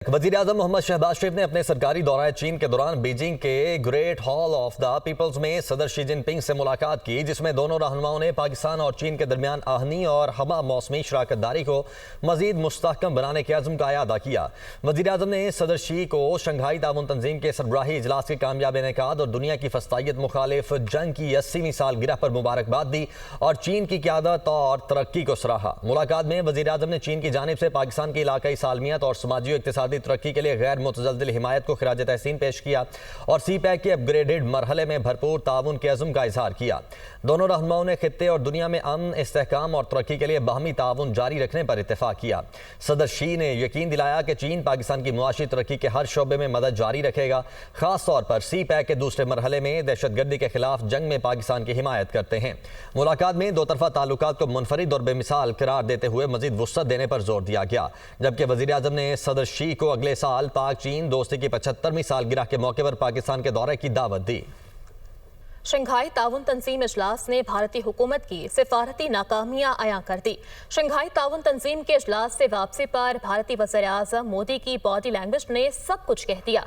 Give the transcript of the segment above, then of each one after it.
वज़ीर-ए-आज़म मोहम्मद शहबाज शरीफ ने अपने सरकारी दौरे चीन के दौरान बीजिंग के Great Hall of the People's में सदर शी जिनपिंग से मुलाकात की, जिसमें दोनों रहनुमाओं ने पाकिस्तान और चीन के दरमियान आहनी और हमा मौसमी शराकतदारी को मजीद मुस्तहकम बनाने के अज़्म का अदा किया। वज़ीर-ए-आज़म ने सदर शी को शंघाई ताउन तंजीम के सरबराही इजलास के कामयाब इनेकाद और दुनिया की फस्तायत मुखालिफ जंग की 80वीं सालगिरह पर मुबारकबाद दी और चीन की क़यादत और तरक्की को सराहा। मुलाकात में वज़ीर-ए-आज़म ने चीन की जानिब से पाकिस्तान की इलाकाई सालमियत और समाजी इक़्तिसादी तरक्की के लिए गैर मुतज़लज़िल हिमायत को खिराज तहसीन पेश किया और सी पैक के अपग्रेडेड मरहले में भरपूर ताउन के अज़्म का इजहार किया। दोनों रहनुमाओं ने खित्ते और दुनिया में अमन, इस्तेहकाम और तरक्की के लिए बाहमी ताउन जारी रखने पर इत्तेफाक किया। सदर शी ने यकीन दिलाया कि चीन पाकिस्तान की मुआशी तरक्की के हर शोबे में मदद जारी रखेगा, खास तौर पर सी पैक के दूसरे मरहले में दहशतगर्दी के खिलाफ जंग में पाकिस्तान की हिमायत करते हैं। मुलाकात में दो तरफा ताल्लुकात को मुनफरिद और बेमिसाल करार देते हुए मजीद वुसअत देने पर जोर दिया गया, जबकि वज़ीर-ए-आज़म ने सदर शी को अगले साल पाक चीन दोस्ती की 75वीं सालगिरह के मौके पर पाकिस्तान के दौरे की दावत दी। शंघाई ताउन तंजीम इजलास ने भारतीय हुकूमत की सिफारती नाकामियां अयां कर दी। शंघाई ताउन तंजीम के इजलास से वापसी पर भारतीय वज़ीर-ए-आज़म मोदी की बॉडी लैंग्वेज ने सब कुछ कह दिया।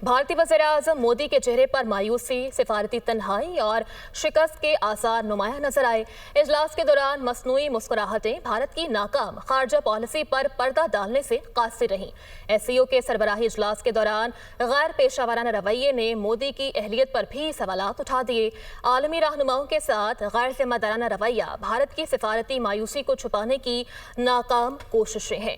भारतीय वज़ीर-ए-आज़म मोदी के चेहरे पर मायूसी, सिफारती तन्हाई और शिकस्त के आसार नुमाया नजर आए। इजलास के दौरान मसनूई मुस्कुराहटें भारत की नाकाम खारजा पॉलिसी पर पर्दा डालने से कासिर रहीं। SCO के सरबराही इजलास के दौरान गैर पेशावराना रवैये ने मोदी की अहलियत पर भी सवालात उठा दिए। आलमी रहनुमाओं के साथ गैर जिम्मेदाराना रवैया भारत की सिफारती मायूसी को छुपाने की नाकाम कोशिशें हैं।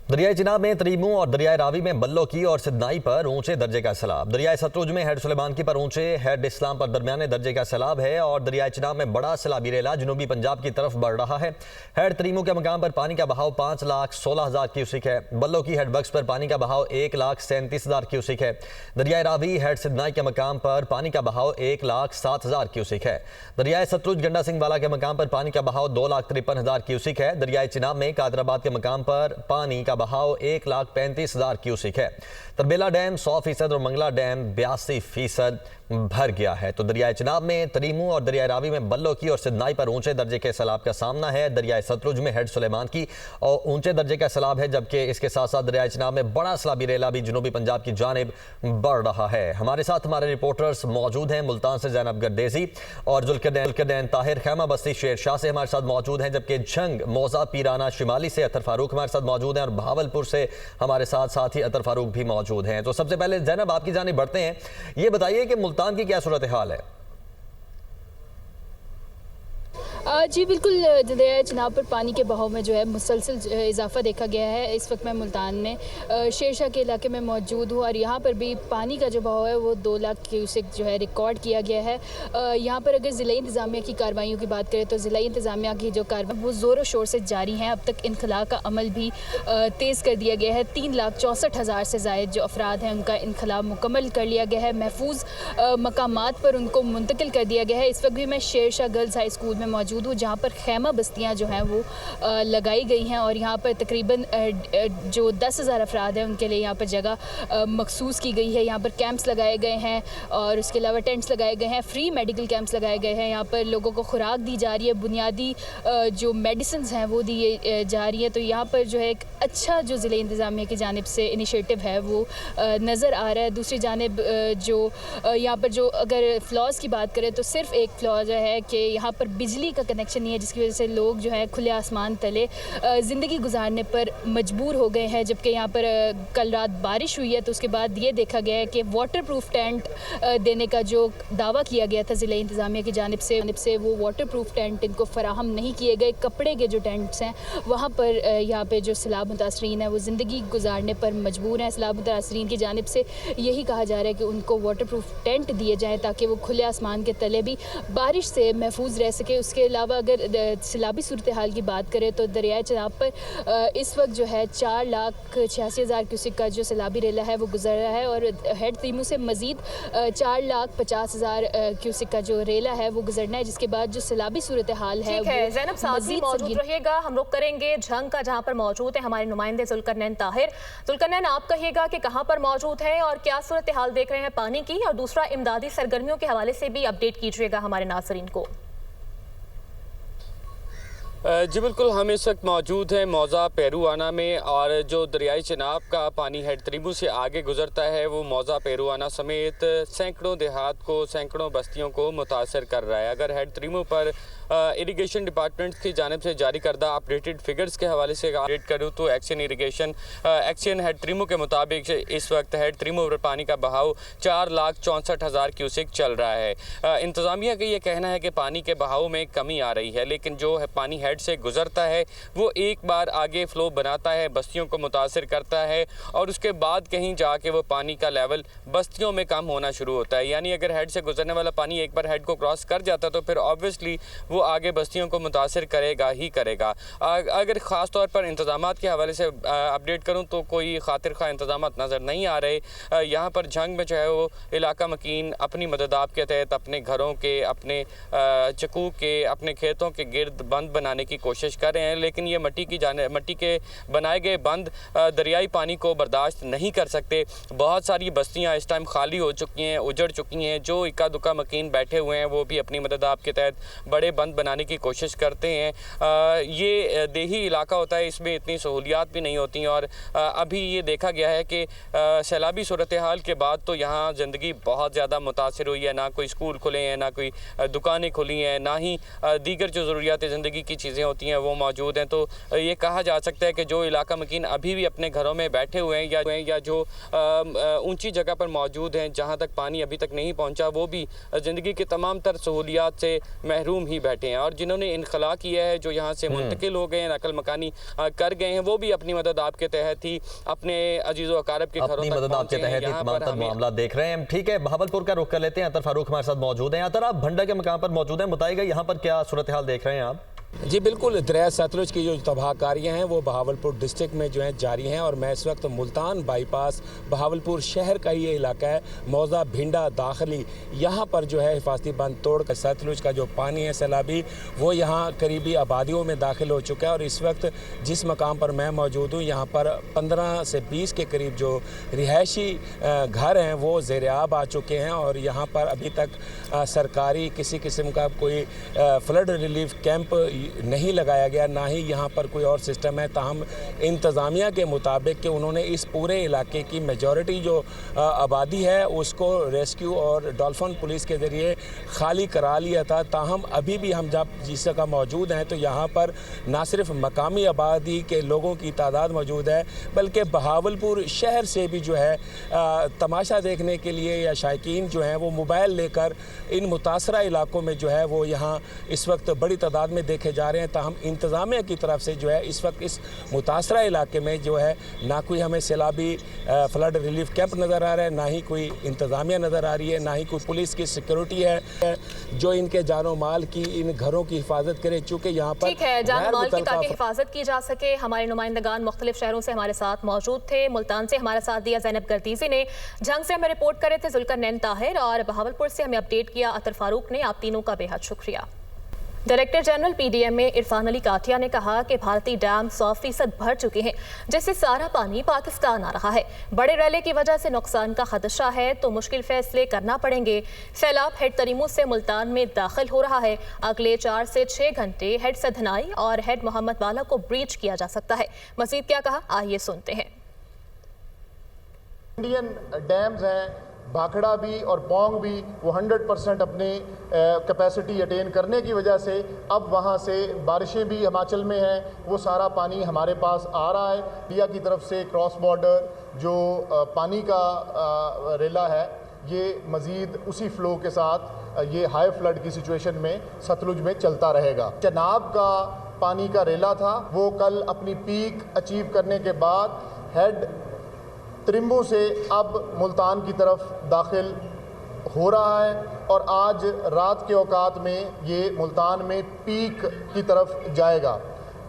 दरियाई चिनाब में तरीमू और दरियाई रावी में बल्लो की और सिदनाई पर ऊंचे दर्जे का सैलाब। दरियाई सतलुज में हेड सुलेमान की पर ऊंचे, हेड इस्लाम पर दरमियाने दर्जे का सैलाब है और दरियाई चिनाब में बड़ा सैलाबी रेला जनूबी पंजाब की तरफ बढ़ रहा है। हेड तरीमू के मकाम पर पानी का बहाव 5,16,000 क्यूसिक है। बल्लो की हेड बक्स पर पानी का बहाव 1,37,000 क्यूसिक है। दरियाई रावी हेड सिदनाई के मकाम पर पानी का बहाव 1,07,000 क्यूसिक है। दरियाई सतलुज गंडा सिंह वाला के मकाम पर पानी का बहाव 2,53,000 क्यूसिक है। दरियाई चिनाब में कादराबाद के मकाम पर पानी का बहाव 1,35,000 क्यूसिक है। तरबेला डैम 100% और मंगला डैम 82% भर गया है। तो दरियाई चिनाब में तरीमू और दरियाई रावी में बल्लो की और सिदनाई पर ऊंचे दर्जे के सैलाब का सामना है। दरियाई सतलुज में हेड सुलेमान की और ऊंचे दर्जे का सैलाब है, जबकि इसके साथ साथ दरियाई चिनाब में बड़ा सैलाबी रेला भी जनूबी पंजाब की जानिब बढ़ रहा है। हमारे साथ हमारे रिपोर्टर्स मौजूद हैं। मुल्तान से जैनब गर्देजी और जुल्करनैन ताहिर खैमा बस्ती शेर शाह से हमारे साथ मौजूद हैं, जबकि झंग मौजा पीराना शिमाली से अतर फारूक हमारे साथ मौजूद हैं और भावलपुर से हमारे साथ ही अतर फारूक भी मौजूद हैं। तो सबसे पहले जैनब आपकी जानिब बढ़ते हैं, ये बताइए कि मुल्तान की क्या सूरत हाल है? जी बिल्कुल, दरिया चिनाब पर पानी के बहाव में जो है मुसलसल इजाफा देखा गया है। इस वक्त मैं मुल्तान में शेरशाह के इलाके में मौजूद हूँ और यहाँ पर भी पानी का जो बहाव है वो 2 लाख क्यूसेक जो है रिकॉर्ड किया गया है। यहाँ पर अगर ज़िला इंतज़ामिया की कार्रवाइयों की बात करें तो ज़िला इंतज़ामिया की जो कार्रवाई वो ज़ोर शोर से जारी हैं। अब तक इनखला का अमल भी तेज़ कर दिया गया है। 3,64,000 से ज़ायद जो अफराद हैं उनका इनखला मुकम्मल कर लिया गया है। महफूज मकामात पर उनको मुंतकिल कर दिया गया है। इस वक्त भी मैं शेरशाह गर्ल्स हाई स्कूल में मौजूद हूँ, जहाँ पर खैमा बस्तियाँ जो हैं वो लगाई गई हैं और यहाँ पर तकरीबन जो 10,000 अफराद हैं उनके लिए यहाँ पर जगह मखसूस की गई है। यहाँ पर कैंप्स लगाए गए हैं और उसके अलावा टेंट्स लगाए गए हैं, फ्री मेडिकल कैंप्स लगाए गए हैं। यहाँ पर लोगों को खुराक दी जा रही है, बुनियादी जो मेडिसिन हैं वो दी जा रही है। तो यहाँ पर जो है एक अच्छा जो ज़िले इंतज़ामिया की जानिब से इनिशिएटिव है वो नज़र आ रहा है। दूसरी जानिब जो यहाँ पर जो अगर फ्लॉज की बात करें तो सिर्फ एक फ्लॉ जो है कि यहाँ पर बिजली का कनेक्शन नहीं है, जिसकी वजह से लोग जो है खुले आसमान तले ज़िंदगी गुजारने पर मजबूर हो गए हैं। जबकि यहाँ पर कल रात बारिश हुई है तो उसके बाद ये देखा गया है कि वाटर प्रूफ टेंट देने का जो दावा किया गया था ज़िला इंतज़ामिया की जानिब से वो वाटर प्रूफ टेंट इनको फराहम नहीं किए गए। कपड़े के जो टेंट्स हैं वहाँ पर यहाँ पर जो सैलाब मुतासरीन है वो ज़िंदगी गुजारने पर मजबूर हैं। सैलाब मुतासरीन की जानिब से यही कहा जा रहा है कि उनको वाटर प्रूफ टेंट दिए जाएँ ताकि वो खुले आसमान के तले भी बारिश से महफूज रह सके। उसके अलावा अगर सैलाबी सूरत हाल की बात करें तो दरियाई चिनाब पर इस वक्त जो है 4,86,000 क्यूसिक का जो सैलाबी रेला है वो गुजर रहा है और हेड तरीमू से मजीद 4,50,000 क्यूसिक का जो रेला है वो गुजरना है, जिसके बाद जो सैलाबी सूरत हाल है जैनब साथ ही मौजूद रहिएगा। हम लोग करेंगे झंग का, जहाँ पर मौजूद है हमारे नुमाइंदे जुल्करनैन ताहिर। जुल्करनैन, आप कहिएगा कि कहाँ पर मौजूद है और क्या सूरत हाल देख रहे हैं पानी की, और दूसरा इमदादी सरगर्मियों के हवाले से भी अपडेट कीजिएगा हमारे नाज़रीन को। जी बिल्कुल, हम इस वक्त मौजूद हैं मौज़ा पेरुआना में और जो दरियाई चिनाब का पानी हेड त्रिम्बू से आगे गुजरता है वो मौज़ा पेरुआना समेत सैकड़ों देहात को, सैकड़ों बस्तियों को मुतासर कर रहा है। अगर हेड त्रिम्बू पर इरिगेशन डिपार्टमेंट की जानिब से जारी करदा अपडेटेड फिगर्स के हवाले से अपडेट करूँ तो एक्शन हेड त्रिम्बू के मुताबिक इस वक्त हेड त्रिम्बू पर पानी का बहाव 4,64,000 क्यूसेक चल रहा है। इंतज़ामिया का ये कहना है कि पानी के बहाव में कमी आ रही है, लेकिन जो है पानी हेड से गुजरता है वो एक बार आगे फ्लो बनाता है, बस्तियों को मुतासर करता है और उसके बाद कहीं जाके वो पानी का लेवल बस्तियों में कम होना शुरू होता है। यानी अगर हेड से गुजरने वाला पानी एक बार हेड को क्रॉस कर जाता तो फिर ऑब्वियसली वो आगे बस्तियों को मुतासर करेगा ही करेगा। अगर ख़ास तौर पर इंतज़ामात के हवाले से अपडेट करूँ तो कोई खातिर खा इंतज़ामात नज़र नहीं आ रहे। यहाँ पर जंग में जो है वो इलाका मकीन अपनी मददाब के तहत अपने घरों के, अपने चकू के, अपने खेतों के गिर्द बंद बनाने की कोशिश कर रहे हैं, लेकिन ये मट्टी के बनाए गए बंद दरियाई पानी को बर्दाश्त नहीं कर सकते। बहुत सारी बस्तियाँ इस टाइम खाली हो चुकी हैं, उजड़ चुकी हैं। जो इक्का दुक्का मकीन बैठे हुए हैं वो भी अपनी मददाब के तहत बड़े बंद बनाने की कोशिश करते हैं। ये देही इलाका होता है, इसमें इतनी सहूलियात भी नहीं होती और अभी ये देखा गया है कि सैलाबी सूरत हाल के बाद तो यहाँ ज़िंदगी बहुत ज़्यादा मुतासर हुई है। ना कोई स्कूल खुले हैं, ना कोई दुकानें खुली हैं, ना ही दीगर जो ज़रूरियात ज़िंदगी की चीज़ें होती हैं वो मौजूद हैं। तो ये कहा जा सकता है कि जो इलाका मकीन अभी भी अपने घरों में बैठे हुए हैं या जो ऊंची जगह पर मौजूद हैं जहां तक पानी अभी तक नहीं पहुंचा, वो भी ज़िंदगी की तमाम तर सहूलियात से महरूम ही बैठे हैं। और जिन्होंने इनखला किया है, जो यहाँ से मुंतकिल हो गए हैं, नकल मकानी कर गए हैं, वो भी अपनी मदद आपके तहत ही अपने अजीज़ व अकारब के घरों तक पहुंचे हैं। यहाँ पर मामला देख रहे हैं। ठीक है, बहावलपुर का रुख कर लेते हैं। अतर फारूक हमारे साथ मौजूद हैं। अतर, आप भंडा के मकाम पर मौजूद हैं, बताइएगा यहाँ पर क्या सूरत हाल देख रहे हैं आप? जी बिल्कुल, दरिया सतलुज की जो तबाहकारियाँ हैं वो बहावलपुर डिस्ट्रिक्ट में जो है जारी हैं और मैं इस वक्त मुल्तान बाईपास बहावलपुर शहर का ये इलाका है, मौज़ा भिंडा दाखिली, यहाँ पर जो है हिफाजती बंद तोड़ कर सतलुज का जो पानी है सैलाबी वो यहाँ करीबी आबादियों में दाखिल हो चुका है। और इस वक्त जिस मकाम पर मैं मौजूद हूँ यहाँ पर 15 से 20 के करीब जो रिहायशी घर हैं वो ज़ेर-ए-आब आ चुके हैं और यहाँ पर अभी तक सरकारी किसी किस्म का कोई फ्लड रिलीफ कैंप नहीं लगाया गया, ना ही यहाँ पर कोई और सिस्टम है। ताहम इंतज़ामिया के मुताबिक कि उन्होंने इस पूरे इलाके की मेजॉरिटी जो आबादी है उसको रेस्क्यू और डॉल्फिन पुलिस के ज़रिए खाली करा लिया था। ताहम अभी भी हम जब जिस जगह मौजूद हैं तो यहाँ पर ना सिर्फ मकामी आबादी के लोगों की तादाद मौजूद है बल्कि बहावलपुर शहर से भी जो है तमाशा देखने के लिए या शायकीन जो हैं वो मोबाइल लेकर इन मुतासरा इलाकों में जो है वो यहाँ इस वक्त बड़ी तादाद में देखे जा रहे हैं। ताहम इंतज़ामिया की तरफ से जो है इस वक्त इस मुतासरा इलाके में जो है ना कोई हमें सैलाबी फ्लड रिलीफ कैंप नज़र आ रहा है, ना ही कोई इंतज़ामिया नज़र आ रही है, ना ही कोई पुलिस की सिक्योरिटी है जो इनके जानो माल की, इन घरों की हिफाजत करे। चूँकि यहाँ पर ठीक है, जानो माल की ताकि हिफाजत की जा सके। हमारे नुमाइंदगान मुख्तलिफ शहरों से हमारे साथ मौजूद थे। मुल्तान से हमारा साथ दिया ज़ैनब गर्दीज़ी ने, झंग से हमें रिपोर्ट करे थे जुल्करनैन ताहिर और बहावलपुर से हमें अपडेट किया अतर फारूक ने। आप तीनों का बेहद शुक्रिया। डायरेक्टर जनरल पीडीएम में इरफान अली काठिया ने कहा कि भारतीय डैम 100% भर चुके हैं, जिससे सारा पानी पाकिस्तान आ रहा है। बड़े रैले की वजह से नुकसान का खदशा है तो मुश्किल फैसले करना पड़ेंगे। सैलाब हेड तरीमू से मुल्तान में दाखिल हो रहा है। अगले 4 से 6 घंटे हेड सधनाई और हेड मोहम्मद वाला को ब्रीच किया जा सकता है। मजीद क्या कहा, आइए सुनते हैं। इंडियन डैम्स हैं, भाखड़ा भी और पोंग भी, वो 100% अपने कैपेसिटी अटेन करने की वजह से अब वहाँ से बारिशें भी हिमाचल में हैं, वो सारा पानी हमारे पास आ रहा है। इंडिया की तरफ से क्रॉस बॉर्डर जो पानी का रेला है ये मज़ीद उसी फ़्लो के साथ ये हाई फ्लड की सिचुएशन में सतलुज में चलता रहेगा। चनाब का पानी का रेला था वो कल अपनी पीक अचीव करने के बाद हेड त्रिम्बू से अब मुल्तान की तरफ दाखिल हो रहा है और आज रात के औकात में ये मुल्तान में पीक की तरफ जाएगा।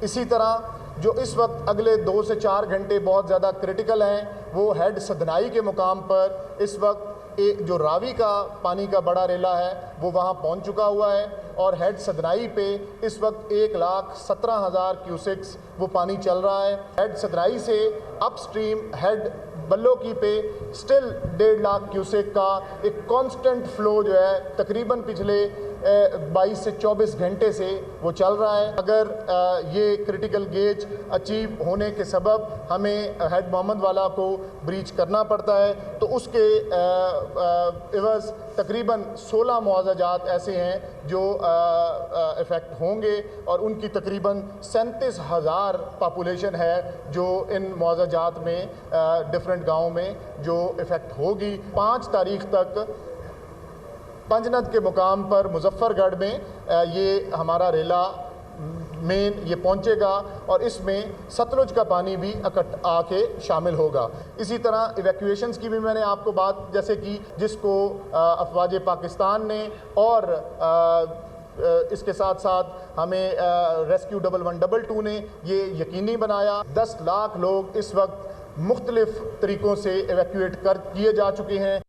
इसी तरह जो इस वक्त अगले 2 से 4 घंटे बहुत ज़्यादा क्रिटिकल हैं वो हेड सदनाई के मुकाम पर इस वक्त एक जो रावी का पानी का बड़ा रेला है वो वहाँ पहुँच चुका हुआ है और हेड सदनाई पे इस वक्त 1,17,000 क्यूसेक्स वो पानी चल रहा है। हेड सदनाई से अपस्ट्रीम हेड बल्लोकी पे स्टिल 1.5 लाख क्यूसेक का एक कांस्टेंट फ्लो जो है तकरीबन पिछले 22 से 24 घंटे से वो चल रहा है। अगर ये क्रिटिकल गेज अचीव होने के सबब हमें हेड मोहम्मद वाला को ब्रीच करना पड़ता है तो उसके एवज़ तकरीबन 16 मुआवजात ऐसे हैं जो इफ़ेक्ट होंगे और उनकी तकरीबन 37,000 पॉपुलेशन है जो इन मुआवजात में डिफरेंट गाँव में जो इफ़ेक्ट होगी। 5 तारीख तक पंजनद के मुकाम पर मुजफ्फरगढ़ में ये हमारा रेला मेन ये पहुंचेगा और इसमें सतलुज का पानी भी आके शामिल होगा। इसी तरह इवैक्यूएशंस की भी मैंने आपको बात जैसे कि जिसको अफवाज पाकिस्तान ने और इसके साथ साथ हमें रेस्क्यू 1112 ने ये यकीनी बनाया। 10 लाख लोग इस वक्त मुख्तलिफ तरीक़ों से इवैक्यूएट किए जा चुके हैं।